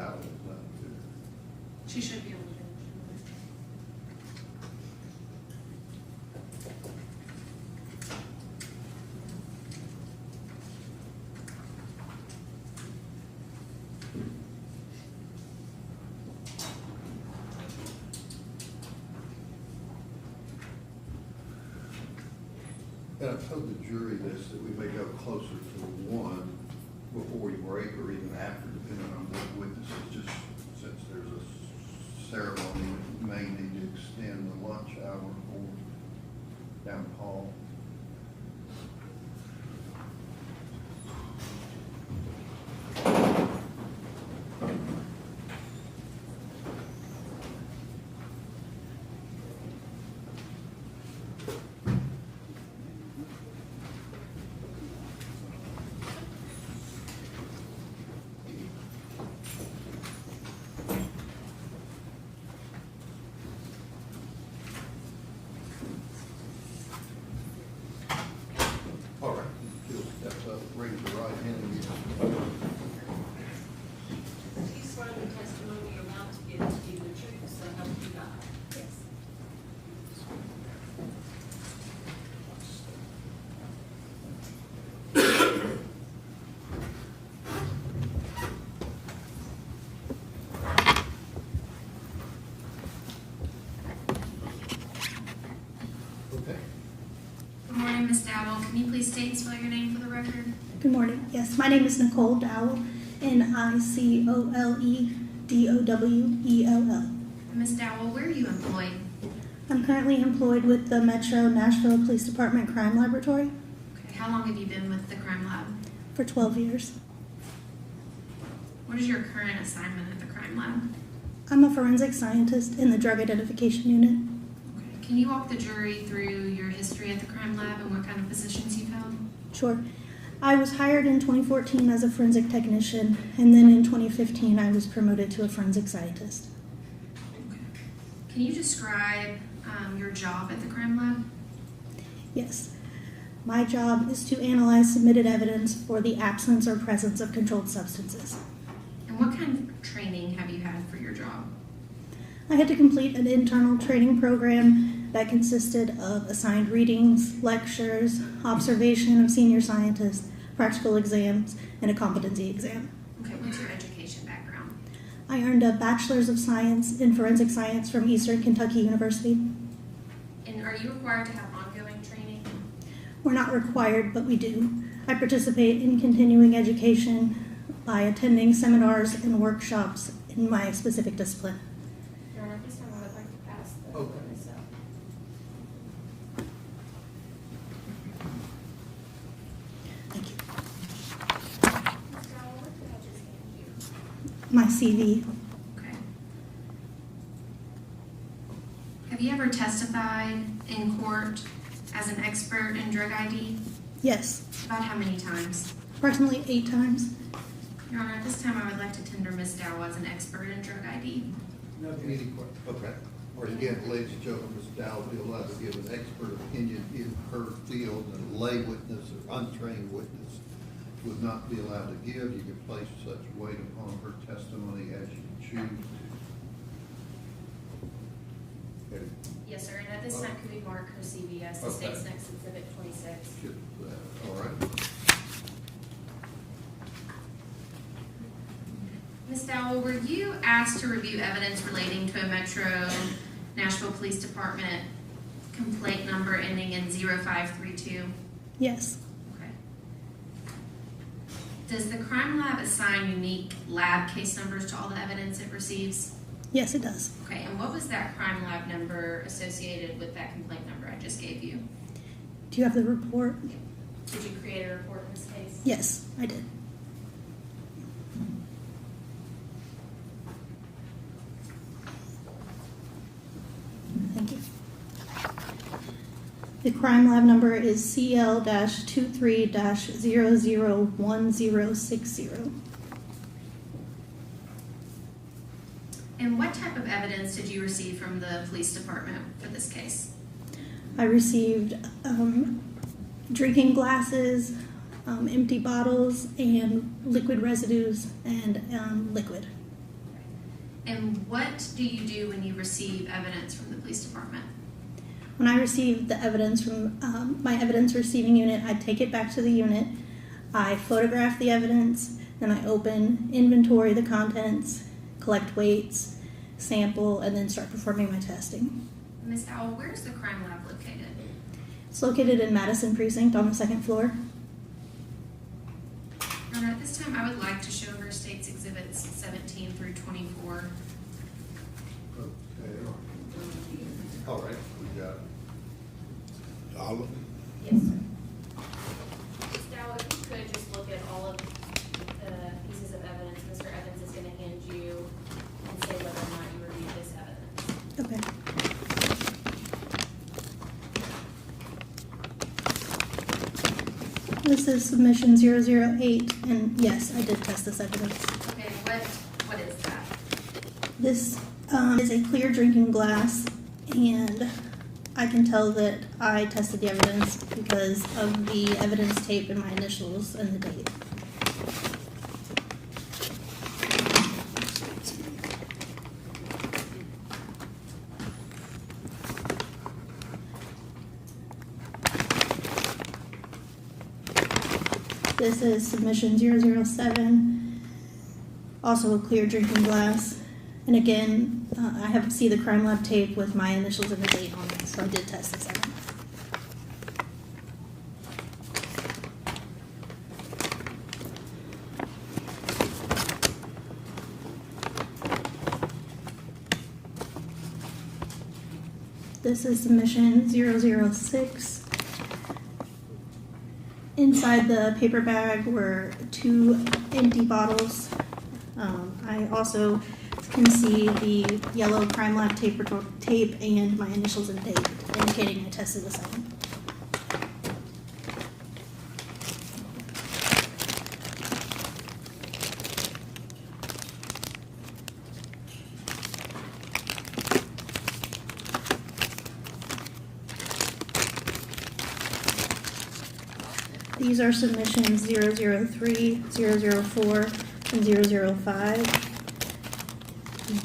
Dowell is not here. She should be able to. And I told the jury this, that we may go closer to one before we break or even after, depending on what witnesses, just since there's a ceremony, we may need to extend the lunch hour or down the hall. All right, you'll step up, raise your right hand again. You swear the testimony you're about to give to you the truth, so help you God. Yes. Okay. Good morning, Ms. Dowell. Can you please state and spell your name for the record? Good morning. Yes, my name is Nicole Dowell, Nicoledowell. And Ms. Dowell, where are you employed? I'm currently employed with the Metro Nashville Police Department Crime Laboratory Okay. How long have you been with the crime lab? for 12 years. What is your current assignment at the crime lab? I'm a forensic scientist in the Drug Identification Unit. Okay. Can you walk the jury through your history at the crime lab and what kind of positions you've held? Sure. I was hired in 2014 as a forensic technician, and then in 2015 I was promoted to a forensic scientist. Okay. Can you describe your job at the crime lab? Yes. My job is to analyze submitted evidence for the absence or presence of controlled substances. And what kind of training have you had for your job? I had to complete an internal training program that consisted of assigned readings, lectures, observation of senior scientists, practical exams, and a competency exam. Okay, what's your education background? I earned a Bachelor's of Science in Forensic Science from Eastern Kentucky University. And are you required to have ongoing training? We're not required, but we do. I participate in continuing education by attending seminars and workshops in my specific discipline. Your Honor, this time I would like to pass the Okay. witness up. Thank you. Ms. Dowell, what did I just hand you? My CV. Okay. Have you ever testified in court as an expert in drug ID? Yes, About how many times? approximately 8 times. Your Honor, at this time I would like to tender Ms. Dowell as an expert in drug ID. Any questions? Okay. Or again, ladies and gentlemen, Ms. Dowell will be allowed to give an expert opinion in her field, and a lay witness or untrained witness would not be allowed to give. You can place such weight upon her testimony as you choose to. Okay. Yes, sir, and at this time, could we mark her CV as the Okay. state's next exhibit 26? All right. Ms. Dowell, were you asked to review evidence relating to a Metro Nashville Police Department complaint number ending in 0532? Yes, Okay. Does the crime lab assign unique lab case numbers to all the evidence it receives? yes it does. Okay, and what was that crime lab number associated with that complaint number I just gave you? Do you have the report? Did you create a report in this case? Yes, I did. Thank you. The crime lab number is CL-23-001060. And what type of evidence did you receive from the police department for this case? I received drinking glasses, empty bottles, and liquid residues, and liquid. And what do you do when you receive evidence from the police department? When I receive the evidence from my evidence receiving unit, I take it back to the unit. I photograph the evidence, then I open, inventory the contents, collect weights, sample, and then start performing my testing. Ms. Dowell, where's the crime lab located? It's located in Madison Precinct on the second floor. Your Honor, at this time, I would like to show her State's Exhibits 17 through 24. Okay. All right, we got All of them? Yes, sir. Ms. Dowell, if you could just look at all of the pieces of evidence Mr. Evans is gonna hand you and say whether or not you reviewed this evidence. Okay. This is submission 008, and yes, I did test this evidence. Okay, what is that? This is a clear drinking glass, and I can tell that I tested the evidence because of the evidence tape and my initials and the date. This is submission 007, also a clear drinking glass. And again, I see the crime lab tape with my initials and the date on it, so I did test this evidence. This is submission 006. Inside the paper bag were 2 empty bottles. I also can see the yellow crime lab tape and my initials and date, indicating I tested this item. These are submissions 003, 004, and 005.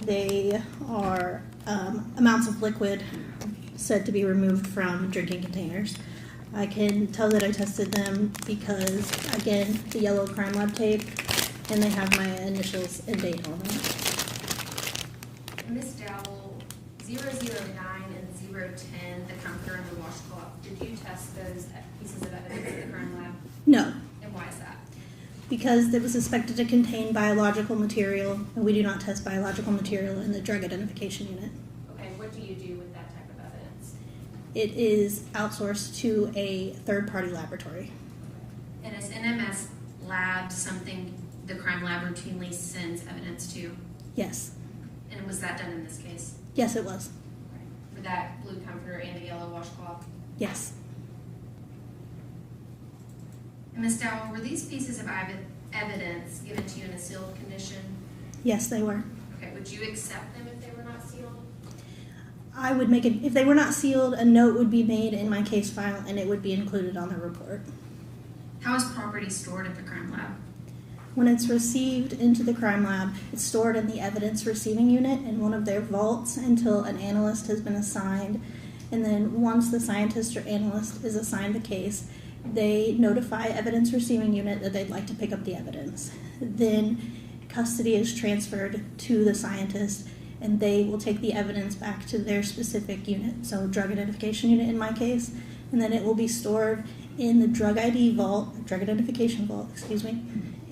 They are amounts of liquid said to be removed from drinking containers. I can tell that I tested them because, again, the yellow crime lab tape, and they have my initials and date on them. Ms. Dowell, 009 and 010, the comforter and the washcloth, did you test those pieces of evidence at the crime lab? No, And why is that? because it was suspected to contain biological material, and we do not test biological material in the drug identification unit. Okay, what do you do with that type of evidence? It is outsourced to a third-party laboratory. And is NMS Lab something the crime lab routinely sends evidence to? Yes. And was that done in this case? Yes, it was. For that blue comforter and the yellow washcloth? Yes. And Ms. Dowell, were these pieces of evidence given to you in a sealed condition? Yes, they were. Okay, would you accept them if they were not sealed? I would make it, if they were not sealed, a note would be made in my case file and it would be included on the report. How is property stored at the crime lab? When it's received into the crime lab, it's stored in the evidence receiving unit in one of their vaults until an analyst has been assigned. And then once the scientist or analyst is assigned the case, they notify evidence receiving unit that they'd like to pick up the evidence. Then custody is transferred to the scientist and they will take the evidence back to their specific unit, so drug identification unit in my case, and then it will be stored in the drug identification vault,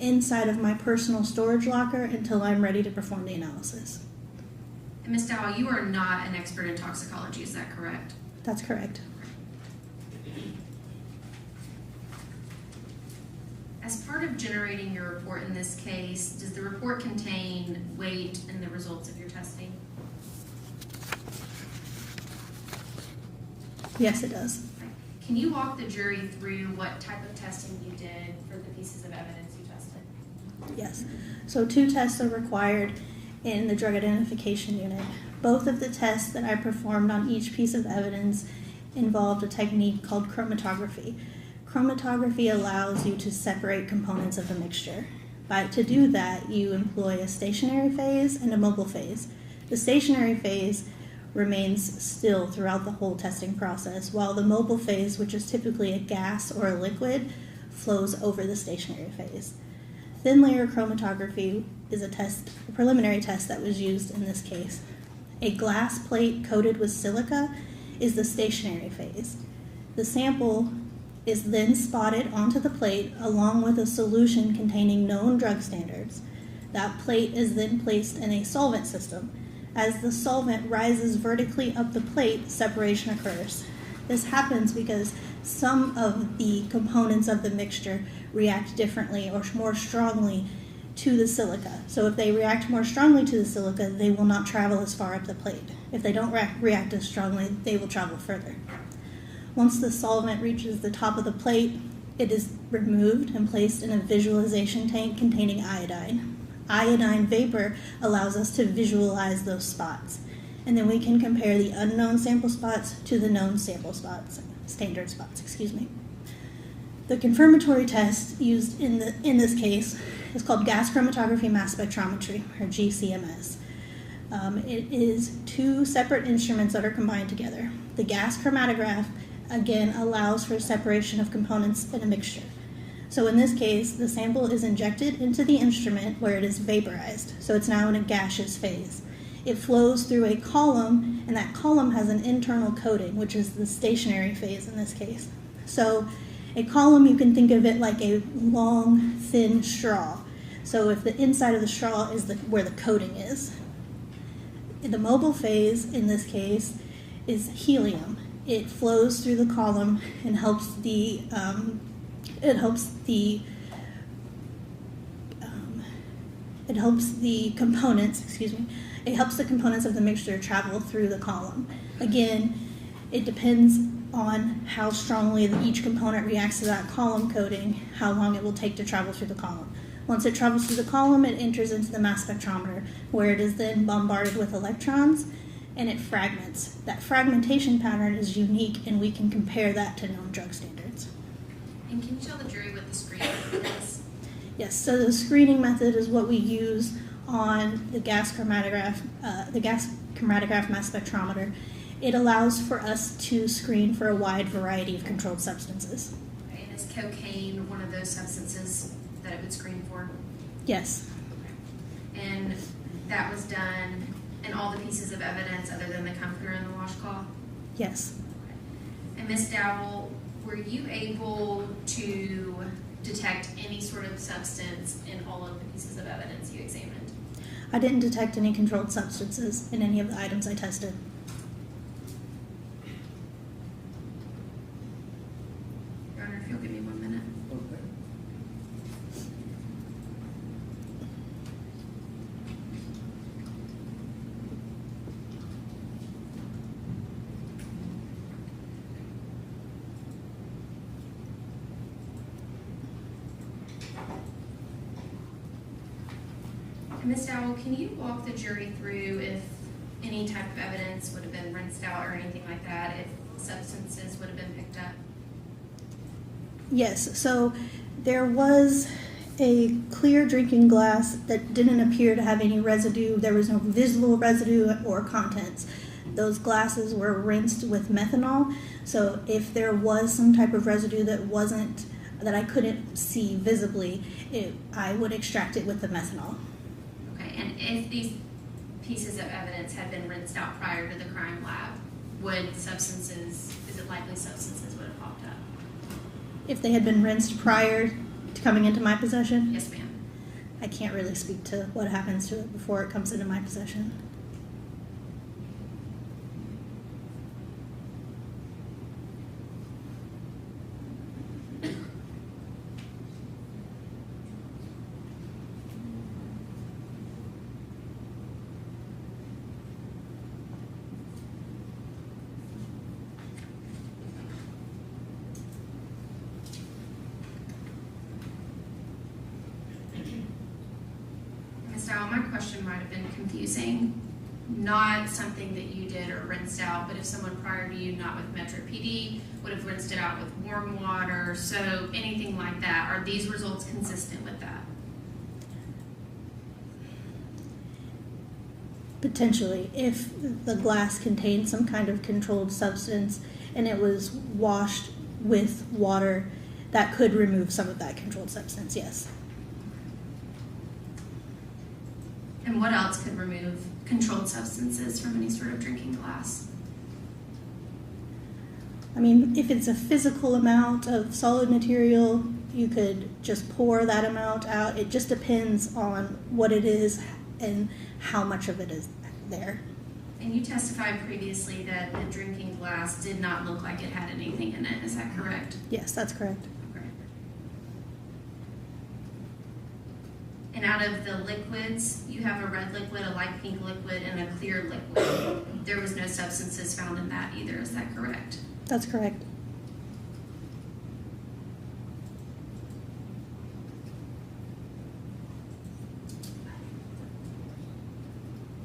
inside of my personal storage locker until I'm ready to perform the analysis. And Ms. Dowell, you are not an expert in toxicology, is that correct? That's correct. As part of generating your report in this case, does the report contain weight and the results of your testing? Yes, it does. Can you walk the jury through what type of testing you did for the pieces of evidence you tested? Yes. So 2 tests are required in the drug identification unit. Both of the tests that I performed on each piece of evidence involved a technique called chromatography. Chromatography allows you to separate components of a mixture. To do that, you employ a stationary phase and a mobile phase. The stationary phase remains still throughout the whole testing process, while the mobile phase, which is typically a gas or a liquid, flows over the stationary phase. Thin layer chromatography is a preliminary test that was used in this case. A glass plate coated with silica is the stationary phase. The sample is then spotted onto the plate along with a solution containing known drug standards. That plate is then placed in a solvent system. As the solvent rises vertically up the plate, separation occurs. This happens because some of the components of the mixture react differently or more strongly to the silica. So if they react more strongly to the silica, they will not travel as far up the plate. If they don't react as strongly, they will travel further. Once the solvent reaches the top of the plate, it is removed and placed in a visualization tank containing iodine. Iodine vapor allows us to visualize those spots, and then we can compare the unknown sample spots to the known sample spots, standard spots, The confirmatory test used in this case is called gas chromatography mass spectrometry, or GCMS. It is two separate instruments that are combined together. The gas chromatograph, again, allows for separation of components in a mixture. So in this case, the sample is injected into the instrument where it is vaporized. So it's now in a gaseous phase. It flows through a column, and that column has an internal coating, which is the stationary phase in this case. So a column, you can think of it like a long, thin straw. So if the inside of the straw is where the coating is. The mobile phase, in this case, is helium. It flows through the column and helps the components of the mixture travel through the column. Again, it depends on how strongly each component reacts to that column coating, how long it will take to travel through the column. Once it travels through the column, it enters into the mass spectrometer, where it is then bombarded with electrons, and it fragments. That fragmentation pattern is unique, and we can compare that to known drug standards. And can you tell the jury what the screening method is? Yes, so the screening method is what we use on the gas chromatograph mass spectrometer. It allows for us to screen for a wide variety of controlled substances. Okay, and is cocaine one of those substances that it would screen for? Yes. Okay. And that was done in all the pieces of evidence other than the comforter and the washcloth? Yes. And Ms. Dowell, were you able to detect any sort of substance in all of the pieces of evidence you examined? I didn't detect any controlled substances in any of the items I tested. Your Honor, if you'll give me 1 minute. Okay. Ms. Dowell, can you walk the jury through if any type of evidence would have been rinsed out or anything like that, if substances would have been picked up? Yes, so there was a clear drinking glass that didn't appear to have any residue. There was no visible residue or contents. Those glasses were rinsed with methanol, so if there was some type of residue that I couldn't see visibly, I would extract it with the methanol. Okay, and if these pieces of evidence had been rinsed out prior to the crime lab, is it likely substances would have popped up? If they had been rinsed prior to coming into my possession? Yes, ma'am. I can't really speak to what happens to it before it comes into my possession. Ms. Dowell, my question might have been confusing. Not something that you did or rinsed out, but if someone prior to you, not with Metro PD, would have rinsed it out with warm water, soap, anything like that, are these results consistent with that? Potentially, if the glass contained some kind of controlled substance and it was washed with water, that could remove some of that controlled substance, yes. And what else could remove controlled substances from any sort of drinking glass? I mean, if it's a physical amount of solid material, you could just pour that amount out. It just depends on what it is and how much of it is there. And you testified previously that the drinking glass did not look like it had anything in it. Is that correct? Yes, that's correct. Okay. And out of the liquids, you have a red liquid, a light pink liquid, and a clear liquid. There was no substances found in that either. Is that correct? That's correct.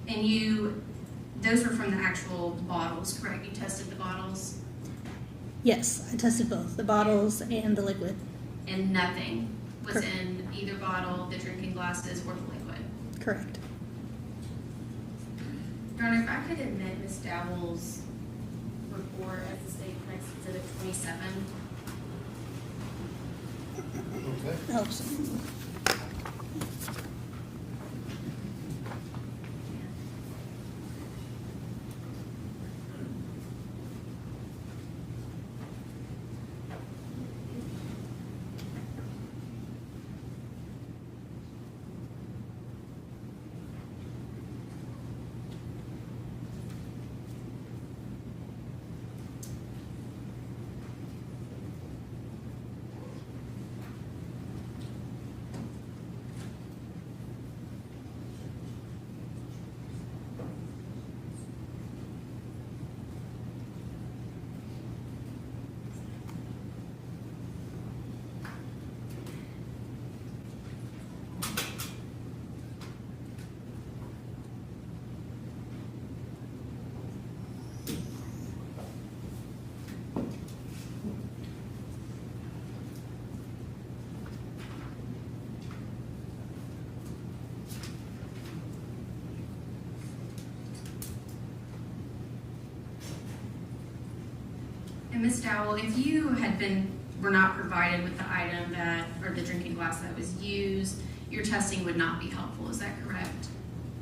And those were from the actual bottles, correct? You tested the bottles? Yes, I tested both, the bottles and the liquid. And nothing was Correct. in either bottle, the drinking glasses, or the liquid? Correct. Your Honor, if I could admit Ms. Dowell's report as the state next exhibit 27. Okay. Helps. And Ms. Dowell, if you were not provided with the item or the drinking glass that was used, your testing would not be helpful, is that correct?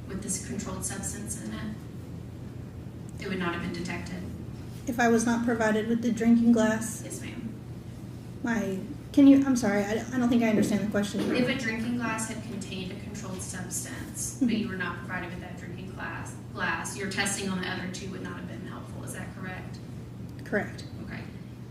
With this controlled substance in it? It would not have been detected? If I was not provided with the drinking glass, Yes, ma'am. I'm sorry, I don't think I understand the question. If a drinking glass had contained a controlled substance, but you were not provided with that drinking glass, your testing on the other two would not have been helpful, is that correct? Correct. Okay.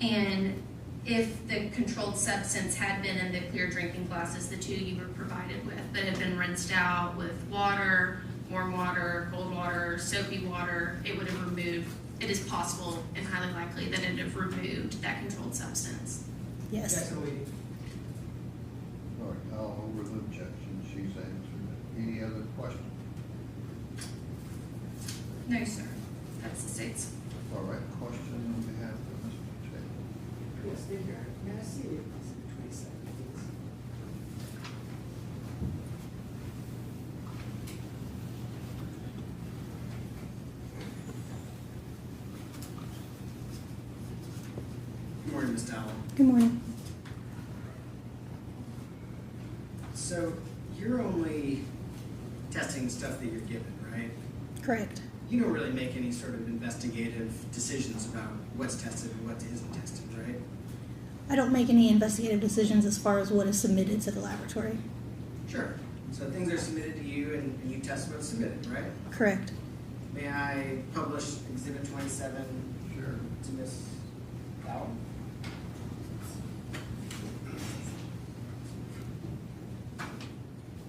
And if the controlled substance had been in the clear drinking glasses, the two you were provided with, but had been rinsed out with water, warm water, cold water, soapy water, it would have removed, it is possible and highly likely that it would have removed that controlled substance. Yes. All right, I'll over the objection. She's answered it. Any other questions? No, sir. That's the state's. All right, question on behalf of Mr. Taylor. Yes, thank you. May I see the exhibit 27, please? Good morning, Ms. Dowell. Good morning. So you're only testing stuff that you're given, right? Correct. You don't really make any sort of investigative decisions about what's tested and what isn't tested, right? I don't make any investigative decisions as far as what is submitted to the laboratory. Sure. So things are submitted to you and you test what's submitted, right? Correct. May I publish Exhibit 27 Sure. to Ms. Dowell?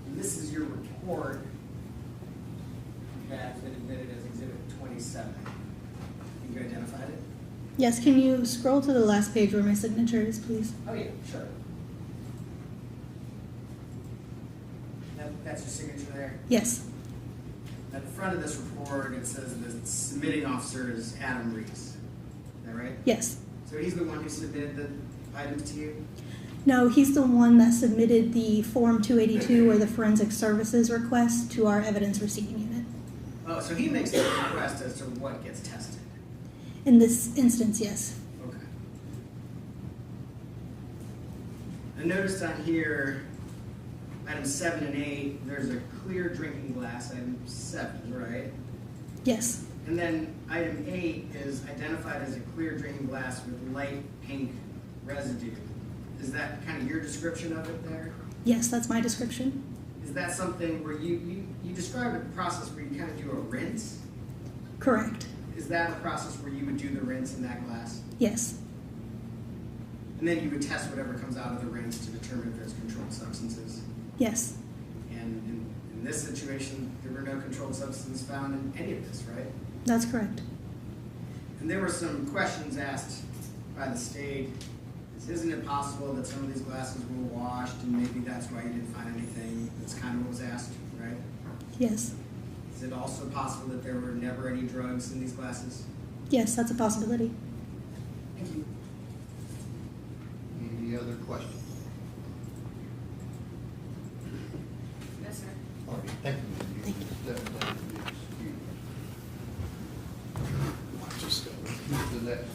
And this is your report that's been admitted as Exhibit 27. You identified it? Yes, can you scroll to the last page where my signature is, please? Oh, yeah, sure. That's your signature there? Yes. At the front of this report, it says the submitting officer is Adam Reese. Is that right? Yes. So he's the one who submitted the items to you? No, he's the one that submitted the Form 282 or the forensic services request to our evidence receiving unit. Oh, so he makes the request as to what gets tested. In this instance, yes. Okay. I noticed on here, items 7 and 8, there's a clear drinking glass, item 7, right? Yes. And then item 8 is identified as a clear drinking glass with light pink residue. Is that kind of your description of it there? Yes, that's my description. Is that something where you described a process where you kind of do a rinse? Correct. Is that a process where you would do the rinse in that glass? Yes. And then you would test whatever comes out of the rinse to determine if there's controlled substances? Yes. And in this situation, there were no controlled substances found in any of this, right? That's correct. And there were some questions asked by the state. Isn't it possible that some of these glasses were washed and maybe that's why you didn't find anything? That's kind of what was asked, right? Yes. Is it also possible that there were never any drugs in these glasses? Yes, that's a possibility. Thank you. Any other questions? No, sir. All right, thank you. Thank you. Step down to be excused. Watch yourself. Who's the next?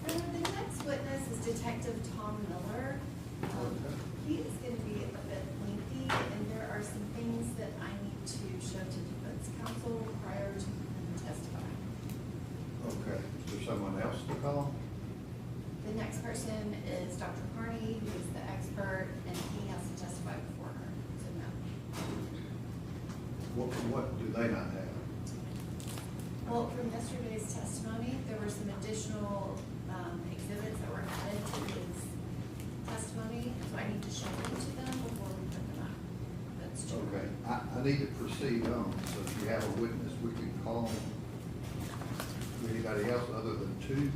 The next witness is Detective Tom Miller. He is going to be a bit lengthy, and there are some things that I need to show to defense counsel prior to him testifying. Okay, is there someone else to call? The next person is Dr. Carney, who is the expert, and he has to testify before her, so no. What do they not have? Well, from yesterday's testimony, there were some additional exhibits that were added to his testimony, so I need to show them to them before we put them up. That's true. Okay, I need to proceed on, so if you have a witness, we can call anybody else other than two.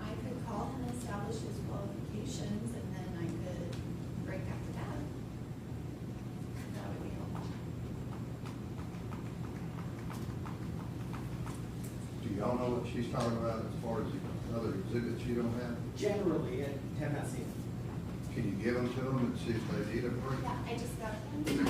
I could call and establish his qualifications, and then I could break after that. That would be helpful. Do y'all know what she's talking about as far as the other exhibits you don't have? Generally, I have not seen it. Can you give them to them and see if they need a break? Yeah, I just got them.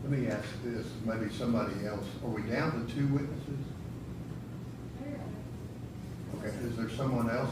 Let me ask this, maybe somebody else, are we down to two witnesses? Okay, is there someone else